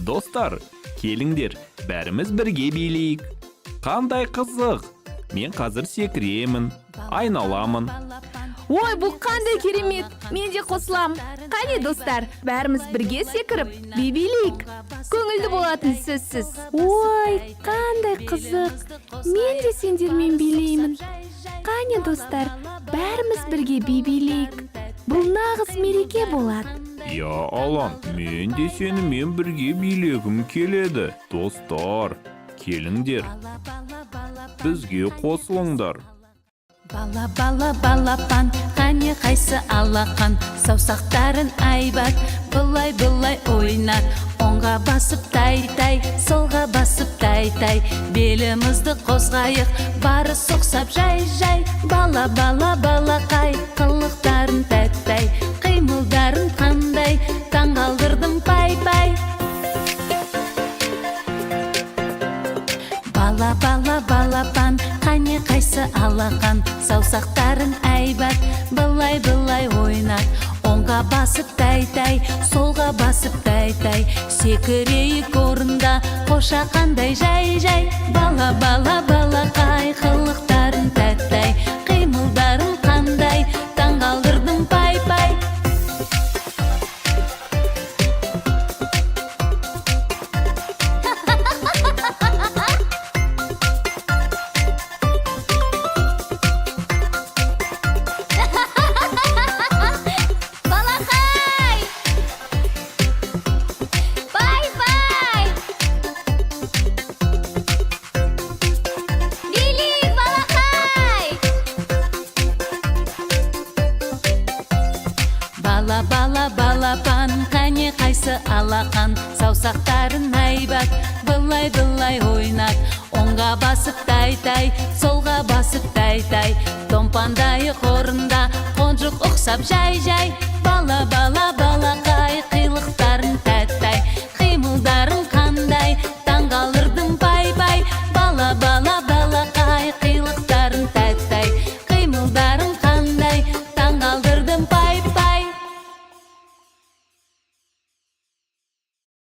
Достар, келіңдер, бәріміз бірге билейік. Қандай қызық! Мен қазір секіремін, айналамын. Ой, бұл қандай керемет! Мен де қосылам. Қане достар, бәріміз бірге секіріп, билейік. Көңілді болатын сөзсіз. Ой, қандай қызық! Мен де сендермен билеймін. Қане достар, бәріміз бірге билейік. Бұл нағыз мереке болады. Я Алан, мен де сенімен бірге билегім келеді. Достар, келіңдер, бізге қосылыңдар. Бала бала балапан, қане қайсы алақан, саусақтарын айбат, былай ойнат. Оңға басып тай-тай, солға басып тай-тай, белімізді қозғайық, бары соқсап жай-жай. Бала бала балақай, қылықтарын тәттай, қимылдарын қандай, таңғалдырдым пай-пай. Бала бала балапан, қане қайсы алақан, саусақтарын айбат, былай ойнат. Оңға басып тай-тай, солға басып тай-тай, секірейік орында, қошақандай жай-жай. Бала бала балақай, қылықтарын тәттай, қимылдарын қандай, таңғалдырдым пай-пай. Бала бала балапан, қане қайсы алақан, саусақтарын айбат, былай ойнат. Оңға басып тай-тай, солға басып тай-тай, томпандайық орында, қонжық ұқсап жай-жай. Бала бала